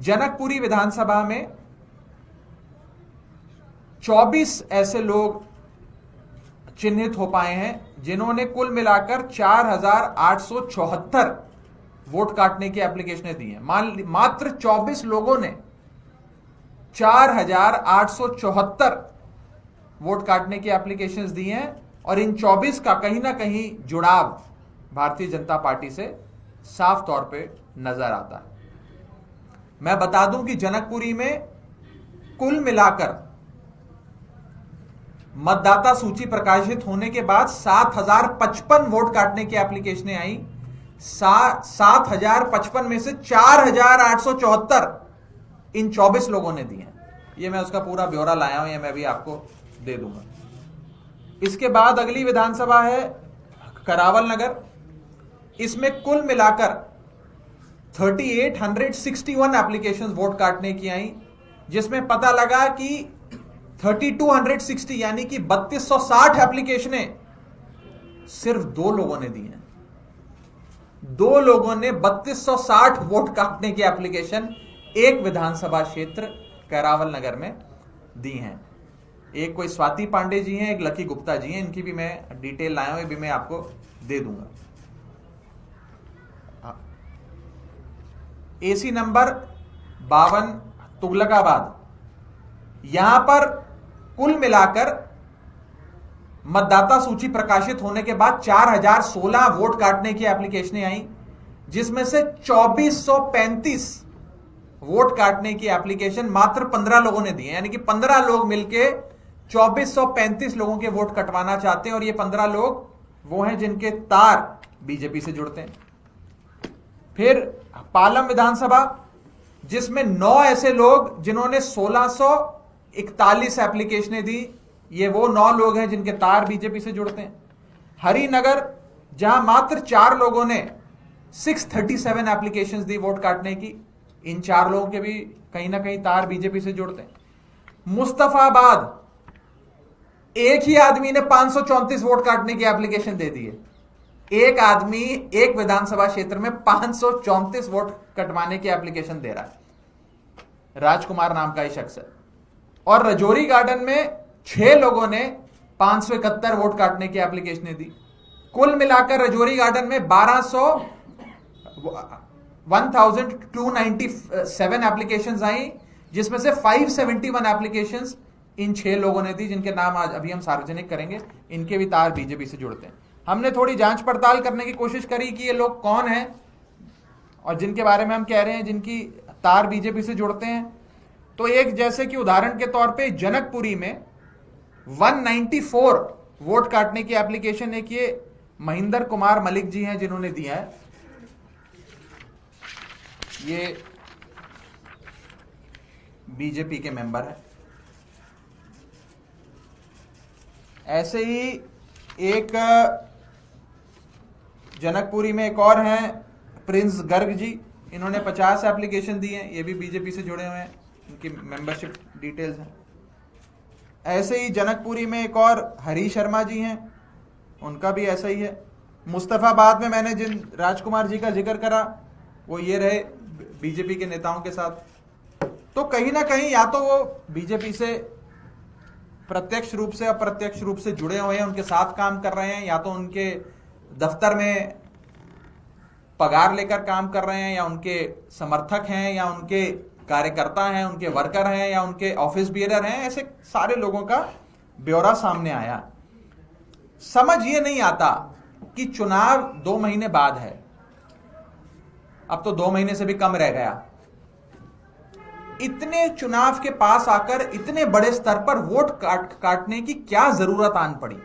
जनकपुरी विधानसभा में 24 ऐसे लोग चिन्हित हो पाए हैं जिन्होंने कुल मिलाकर 4,874 वोट काटने की एप्लीकेशनें दी हैं। मात्र 24 लोगों ने 4,874 वोट काटने की एप्लीकेशंस दी हैं और इन 24 का कहीं ना कहीं जुड़ाव भारतीय जनता पार्टी से साफ तौर पे नजर आता है। मैं बता दूं कि जनकपुरी में कुल मिलाकर मतदाता सूची प्रकाशित होने के बाद 7,055 वोट काटने की एप्लीकेशनें आई। 7,055 में से 4,874 इन 24 लोगों ने दी हैं। ये मैं उसका पूरा ब्यौरा लाया हूं, ये मैं भी आपको दे दूंगा। इसके बाद अगली विधानसभा है करावल नगर। इसमें कुल मिलाकर 3,861 एप्लीकेशंस वोट काटने की आई, जिसमें पता लगा कि 3,260 यानी कि 3,260 एप्लीकेशनें सिर्फ 2 लोगों ने दी हैं। 2 लोगों ने 3,260 वोट काटने की एप्लीकेशन एक विधानसभा क्षेत्र करावल नगर में दी हैं। एक कोई स्वाति पांडे जी हैं, एक लकी गुप्ता जी हैं, इनकी भी मैं डिटेल लाया हूं, ये भी मैं आपको दे दूंगा। एसी नंबर 52 तुगलकाबाद, यहां पर कुल मिलाकर मतदाता सूची प्रकाशित होने के बाद 4,016 वोट काटने की एप्लीकेशनें आई, जिसमें से 2,435 वोट काटने की एप्लीकेशन मात्र 15 लोगों ने दी है। यानी कि 15 लोग मिलके 2,435 लोगों के वोट कटवाना चाहते हैं और ये 15 लोग वो हैं जिनके तार बीजेपी से जुड़ते हैं। फिर पालम विधानसभा, जिसमें 9 ऐसे लोग जिन्होंने 1,641 एप्लीकेशनें दी, ये वो 9 लोग हैं जिनके तार बीजेपी से जुड़ते हैं। हरिनगर, जहां मात्र 4 लोगों ने 637 एप्लीकेशंस दी वोट काटने की, इन 4 लोगों के भी कहीं ना कहीं तार बीजेपी से जुड़ते हैं। मुस्तफाबाद, एक ही आदमी ने 534 वोट काटने की एप्लीकेशन दे दी है। एक आदमी एक विधानसभा क्षेत्र में 534 वोट कटवाने की एप्लीकेशन दे रहा है, राजकुमार नाम का ही शख्स है। और रजौरी गार्डन में 6 लोगों ने 571 वोट काटने की एप्लीकेशनें दी। कुल मिलाकर रजौरी गार्डन में 1,297 एप्लीकेशंस आई, जिसमें से 571 एप्लीकेशंस इन 6 लोगों ने दी, जिनके नाम आज अभी हम सार्वजनिक करेंगे। इनके भी तार बीजेपी से जुड़ते हैं। हमने थोड़ी जांच पड़ताल करने की कोशिश करी कि ये लोग कौन हैं और जिनके बारे में हम कह रहे हैं जिनकी तार बीजेपी से जुड़ते हैं। तो एक, जैसे कि उदाहरण के तौर पे जनकपुरी में 194 वोट काटने की एप्लीकेशन एक ये महेंद्र कुमार मलिक जी हैं जिन्होंने दिया है। ये बीजेपी के मेंबर है। ऐसे ही एक जनकपुरी में एक और हैं प्रिंस गर्ग जी, इन्होंने 50 एप्लीकेशन दी हैं, ये भी बीजेपी से जुड़े हुए हैं, इनकी मेंबरशिप डिटेल्स हैं। ऐसे ही जनकपुरी में एक और हरी शर्मा जी हैं, उनका भी ऐसा ही है। मुस्तफाबाद में मैंने जिन राजकुमार जी का जिक्र करा वो ये रहे बीजेपी के नेताओं के साथ। तो कहीं ना कहीं या तो वो बीजेपी से प्रत्यक्ष रूप से अप्रत्यक्ष रूप से जुड़े हुए हैं, उनके साथ काम कर रहे हैं, या तो उनके दफ्तर में पगार लेकर काम कर रहे हैं, या उनके समर्थक हैं, या उनके कार्यकर्ता हैं, उनके वर्कर हैं, या उनके ऑफिस बियरर हैं। ऐसे सारे लोगों का ब्यौरा सामने आया। समझ ये नहीं आता कि चुनाव 2 महीने बाद है, अब तो 2 महीने से भी कम रह गया। इतने चुनाव के पास आकर इतने बड़े स्तर पर वोट काटने की क्या जरूरत आन पड़ी?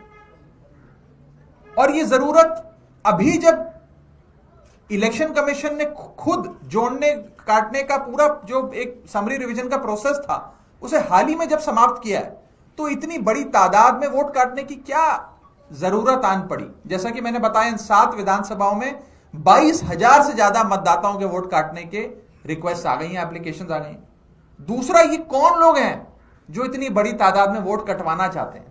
और ये जरूरत अभी जब इलेक्शन कमीशन ने खुद जोड़ने काटने का पूरा जो एक समरी रिवीजन का प्रोसेस था उसे हाल ही में जब समाप्त किया है, तो इतनी बड़ी तादाद में वोट काटने की क्या जरूरत आन पड़ी? जैसा कि मैंने बताया, इन 7 विधानसभाओं में 22,000 से ज्यादा मतदाताओं के वोट काटने के रिक्वेस्ट आ गई हैं, एप्लीकेशंस आ गई हैं। दूसरा, ये कौन लोग हैं जो इतनी बड़ी तादाद में वोट कटवाना चाहते हैं?